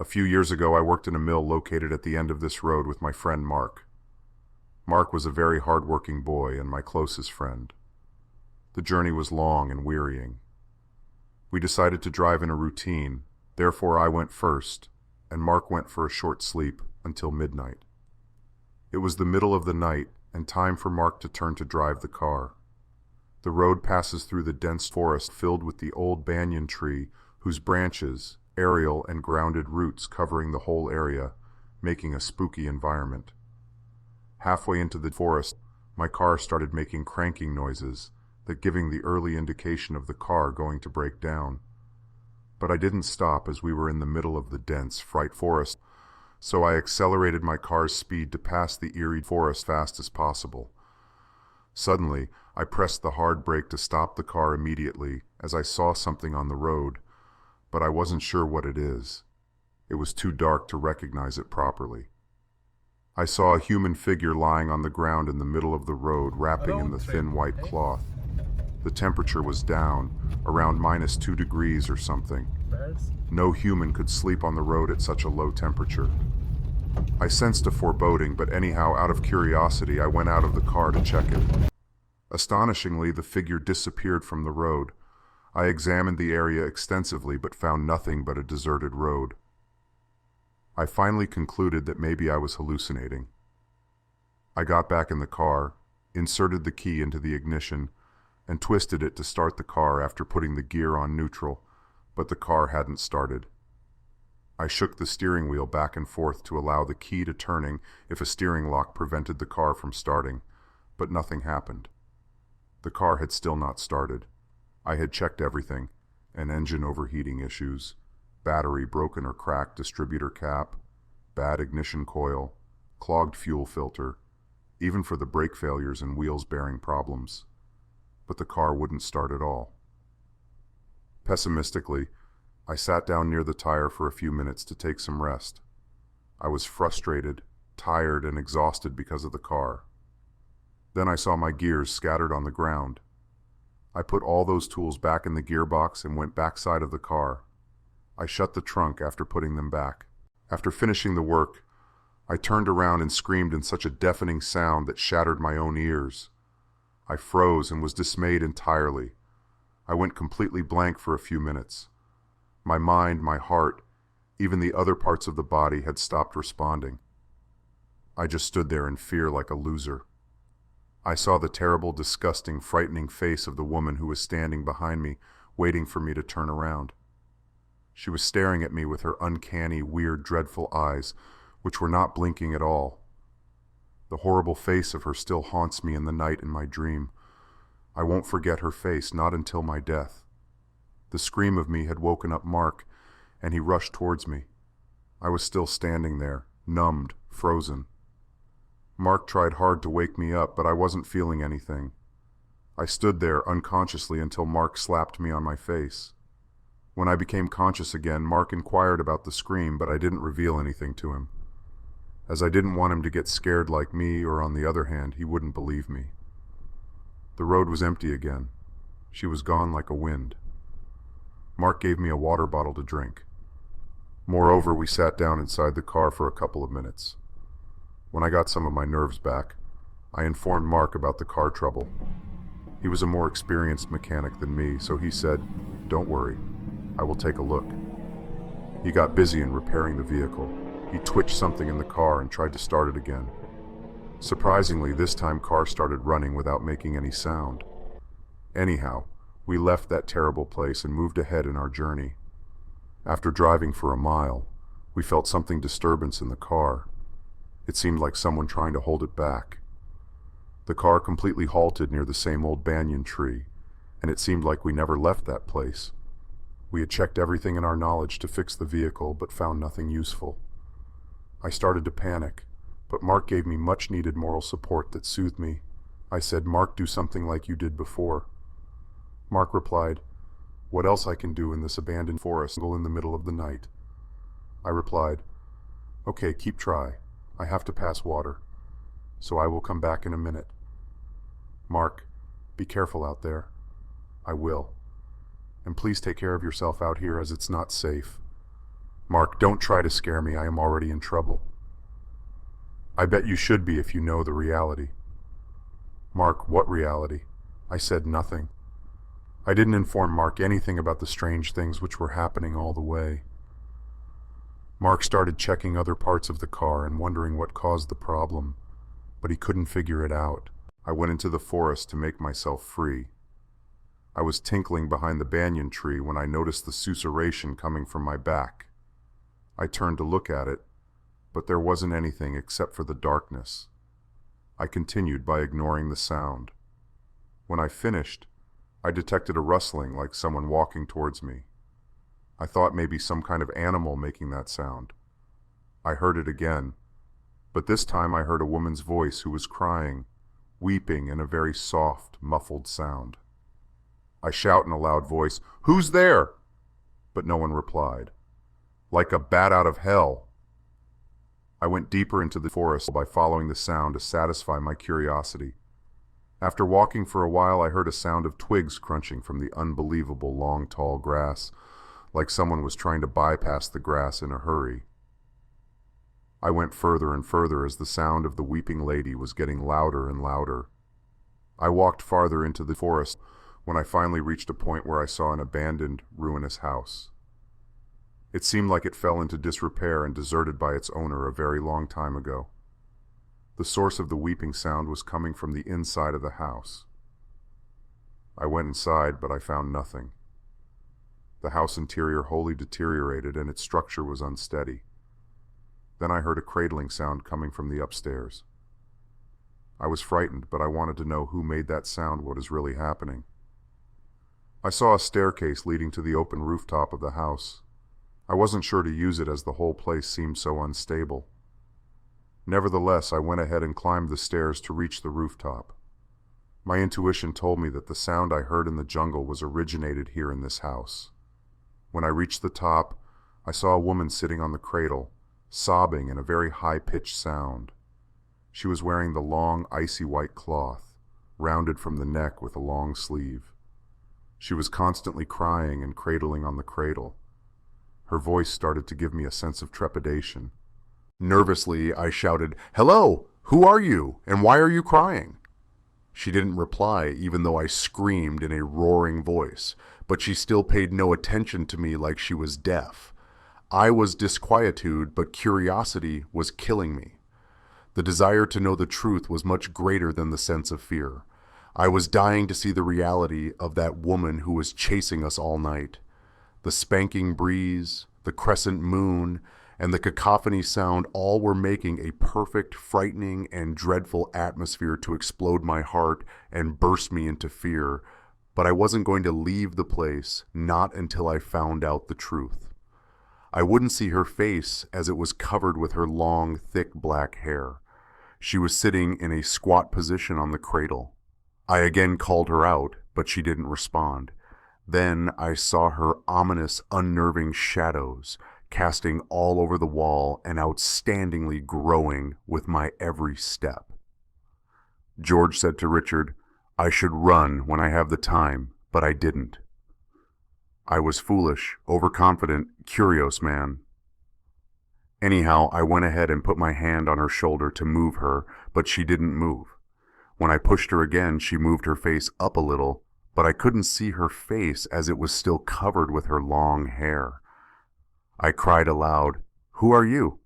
A few years ago, I worked in a mill located at the end of this road with my friend Mark. Mark was a very hard-working boy and my closest friend. The journey was long and wearying. We decided to drive in a routine, therefore I went first, and Mark went for a short sleep until midnight. It was the middle of the night and time for Mark to turn to drive the car. The road passes through the dense forest filled with the old banyan tree whose branches, aerial and grounded roots covering the whole area, making a spooky environment. Halfway into the forest, my car started making cranking noises, that giving the early indication of the car going to break down. But I didn't stop as we were in the middle of the dense, fright forest, so I accelerated my car's speed to pass the eerie forest fast as possible. Suddenly, I pressed the hard brake to stop the car immediately as I saw something on the road, but I wasn't sure what it is. It was too dark to recognize it properly. I saw a human figure lying on the ground in the middle of the road, wrapping in the thin white cloth. The temperature was down, around -2 degrees or something. No human could sleep on the road at such a low temperature. I sensed a foreboding, but anyhow, out of curiosity, I went out of the car to check it. Astonishingly, the figure disappeared from the road. I examined the area extensively, but found nothing but a deserted road. I finally concluded that maybe I was hallucinating. I got back in the car, inserted the key into the ignition, and twisted it to start the car after putting the gear on neutral, but the car hadn't started. I shook the steering wheel back and forth to allow the key to turning if a steering lock prevented the car from starting, but nothing happened. The car had still not started. I had checked everything, an engine overheating issues, battery broken or cracked distributor cap, bad ignition coil, clogged fuel filter, even for the brake failures and wheels bearing problems. But the car wouldn't start at all. Pessimistically, I sat down near the tire for a few minutes to take some rest. I was frustrated, tired, and exhausted because of the car. Then I saw my gears scattered on the ground. I put all those tools back in the gearbox and went backside of the car. I shut the trunk after putting them back. After finishing the work, I turned around and screamed in such a deafening sound that shattered my own ears. I froze and was dismayed entirely. I went completely blank for a few minutes. My mind, my heart, even the other parts of the body had stopped responding. I just stood there in fear like a loser. I saw the terrible, disgusting, frightening face of the woman who was standing behind me, waiting for me to turn around. She was staring at me with her uncanny, weird, dreadful eyes, which were not blinking at all. The horrible face of her still haunts me in the night in my dream. I won't forget her face, not until my death. The scream of me had woken up Mark, and he rushed towards me. I was still standing there, numbed, frozen. Mark tried hard to wake me up, but I wasn't feeling anything. I stood there unconsciously until Mark slapped me on my face. When I became conscious again, Mark inquired about the scream, but I didn't reveal anything to him, as I didn't want him to get scared like me, or on the other hand, he wouldn't believe me. The road was empty again. She was gone like a wind. Mark gave me a water bottle to drink. Moreover, we sat down inside the car for a couple of minutes. When I got some of my nerves back, I informed Mark about the car trouble. He was a more experienced mechanic than me, so he said, "Don't worry, I will take a look." He got busy in repairing the vehicle. He twitched something in the car and tried to start it again. Surprisingly, this time car started running without making any sound. Anyhow, we left that terrible place and moved ahead in our journey. After driving for a mile, we felt something disturbance in the car. It seemed like someone trying to hold it back. The car completely halted near the same old banyan tree, and it seemed like we never left that place. We had checked everything in our knowledge to fix the vehicle, but found nothing useful. I started to panic, but Mark gave me much-needed moral support that soothed me. I said, "Mark, do something like you did before." Mark replied, "What else I can do in this abandoned forest in the middle of the night?" I replied, "Okay, keep try. I have to pass water, so I will come back in a minute." "Mark, be careful out there." "I will. And please take care of yourself out here as it's not safe." Mark, don't try to scare me. I am already in trouble. I bet you should be if you know the reality. Mark, what reality? I said nothing. I didn't inform Mark anything about the strange things which were happening all the way. Mark started checking other parts of the car and wondering what caused the problem, but he couldn't figure it out. I went into the forest to make myself free. I was tinkling behind the banyan tree when I noticed the susurration coming from my back. I turned to look at it, but there wasn't anything except for the darkness. I continued by ignoring the sound. When I finished, I detected a rustling like someone walking towards me. I thought maybe some kind of animal making that sound. I heard it again, but this time I heard a woman's voice who was crying, weeping in a very soft, muffled sound. I shout in a loud voice, "Who's there?" But no one replied. Like a bat out of hell. I went deeper into the forest by following the sound to satisfy my curiosity. After walking for a while, I heard a sound of twigs crunching from the unbelievable long, tall grass, like someone was trying to bypass the grass in a hurry. I went further and further as the sound of the weeping lady was getting louder and louder. I walked farther into the forest when I finally reached a point where I saw an abandoned, ruinous house. It seemed like it fell into disrepair and deserted by its owner a very long time ago. The source of the weeping sound was coming from the inside of the house. I went inside, but I found nothing. The house interior wholly deteriorated and its structure was unsteady. Then I heard a cradling sound coming from the upstairs. I was frightened, but I wanted to know who made that sound, what is really happening. I saw a staircase leading to the open rooftop of the house. I wasn't sure to use it as the whole place seemed so unstable. Nevertheless, I went ahead and climbed the stairs to reach the rooftop. My intuition told me that the sound I heard in the jungle was originated here in this house. When I reached the top, I saw a woman sitting on the cradle, sobbing in a very high-pitched sound. She was wearing the long, icy white cloth, rounded from the neck with a long sleeve. She was constantly crying and cradling on the cradle. Her voice started to give me a sense of trepidation. Nervously, I shouted, "Hello! Who are you? And why are you crying?" She didn't reply, even though I screamed in a roaring voice, but she still paid no attention to me like she was deaf. I was disquietude, but curiosity was killing me. The desire to know the truth was much greater than the sense of fear. I was dying to see the reality of that woman who was chasing us all night. The spanking breeze, the crescent moon, and the cacophony sound all were making a perfect, frightening, and dreadful atmosphere to explode my heart and burst me into fear, but I wasn't going to leave the place, not until I found out the truth. I wouldn't see her face as it was covered with her long, thick black hair. She was sitting in a squat position on the cradle. I again called her out, but she didn't respond. Then I saw her ominous, unnerving shadows, casting all over the wall and outstandingly growing with my every step. George said to Richard, "I should run when I have the time, but I didn't. I was foolish, overconfident, curious man. Anyhow, I went ahead and put my hand on her shoulder to move her, but she didn't move. When I pushed her again, she moved her face up a little, but I couldn't see her face as it was still covered with her long hair. I cried aloud, 'Who are you?'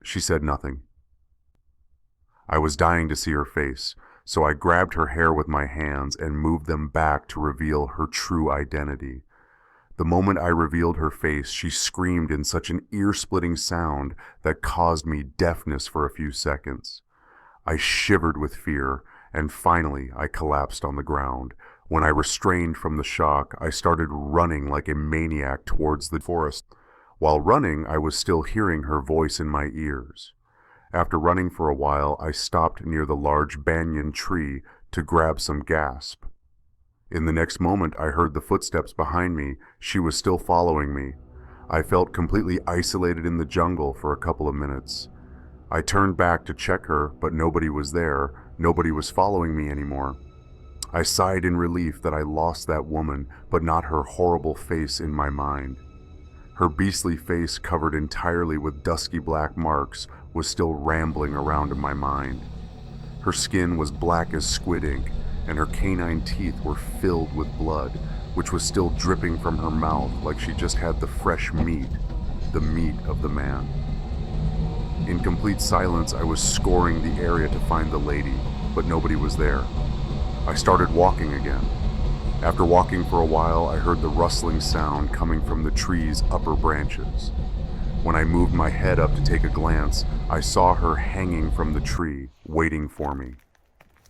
She said nothing. I was dying to see her face, so I grabbed her hair with my hands and moved them back to reveal her true identity. The moment I revealed her face, she screamed in such an ear-splitting sound that caused me deafness for a few seconds. I shivered with fear, and finally I collapsed on the ground. When I restrained from the shock, I started running like a maniac towards the forest. While running, I was still hearing her voice in my ears. After running for a while, I stopped near the large banyan tree to grab some gas. In the next moment, I heard the footsteps behind me. She was still following me. I felt completely isolated in the jungle for a couple of minutes. I turned back to check her, but nobody was there. Nobody was following me anymore. I sighed in relief that I lost that woman, but not her horrible face in my mind. Her beastly face, covered entirely with dusky black marks, was still rambling around in my mind. Her skin was black as squid ink, and her canine teeth were filled with blood, which was still dripping from her mouth like she just had the fresh meat, the meat of the man. In complete silence, I was scouring the area to find the lady, but nobody was there. I started walking again. After walking for a while, I heard the rustling sound coming from the tree's upper branches. When I moved my head up to take a glance, I saw her hanging from the tree, waiting for me.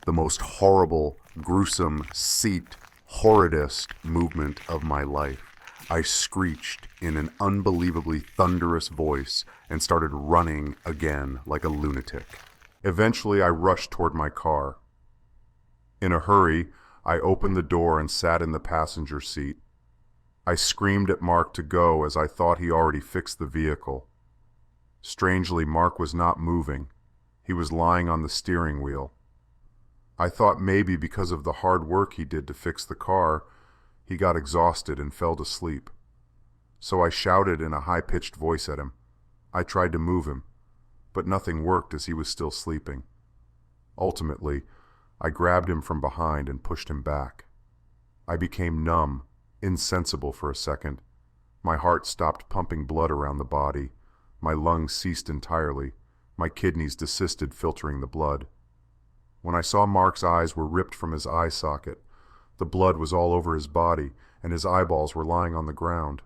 The most horrible, gruesome, seeped, horridest movement of my life. I screeched in an unbelievably thunderous voice and started running again like a lunatic. Eventually, I rushed toward my car. In a hurry, I opened the door and sat in the passenger seat. I screamed at Mark to go as I thought he already fixed the vehicle. Strangely, Mark was not moving. He was lying on the steering wheel. I thought maybe because of the hard work he did to fix the car, he got exhausted and fell to sleep. So I shouted in a high-pitched voice at him. I tried to move him, but nothing worked as he was still sleeping. Ultimately, I grabbed him from behind and pushed him back. I became numb, insensible for a second. My heart stopped pumping blood around the body. My lungs ceased entirely. My kidneys desisted filtering the blood. When I saw Mark's eyes were ripped from his eye socket, the blood was all over his body, and his eyeballs were lying on the ground.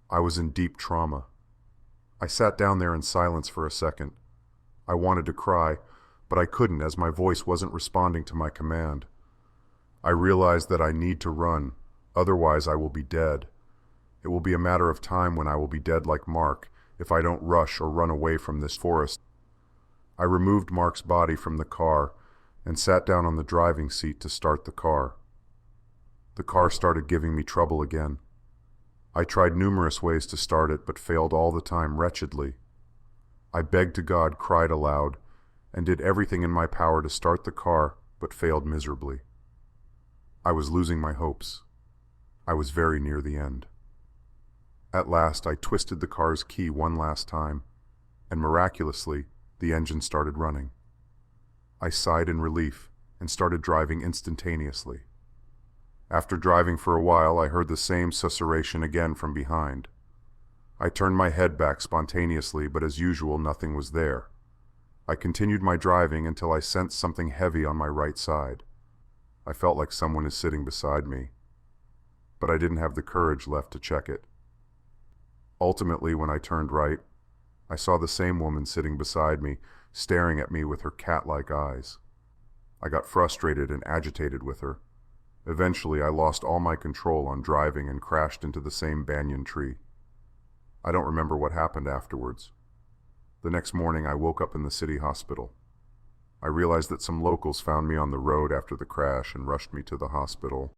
I was in deep trauma. I sat down there in silence for a second. I wanted to cry, but I couldn't as my voice wasn't responding to my command. I realized that I need to run, otherwise I will be dead. It will be a matter of time when I will be dead like Mark if I don't rush or run away from this forest. I removed Mark's body from the car and sat down on the driving seat to start the car. The car started giving me trouble again. I tried numerous ways to start it but failed all the time wretchedly. I begged to God, cried aloud, and did everything in my power to start the car, but failed miserably. I was losing my hopes. I was very near the end. At last, I twisted the car's key one last time, and miraculously, the engine started running. I sighed in relief and started driving instantaneously. After driving for a while, I heard the same susurration again from behind. I turned my head back spontaneously, but as usual, nothing was there. I continued my driving until I sensed something heavy on my right side. I felt like someone is sitting beside me, but I didn't have the courage left to check it. Ultimately, when I turned right, I saw the same woman sitting beside me, staring at me with her cat-like eyes. I got frustrated and agitated with her. Eventually, I lost all my control on driving and crashed into the same banyan tree. I don't remember what happened afterwards. The next morning, I woke up in the city hospital. I realized that some locals found me on the road after the crash and rushed me to the hospital.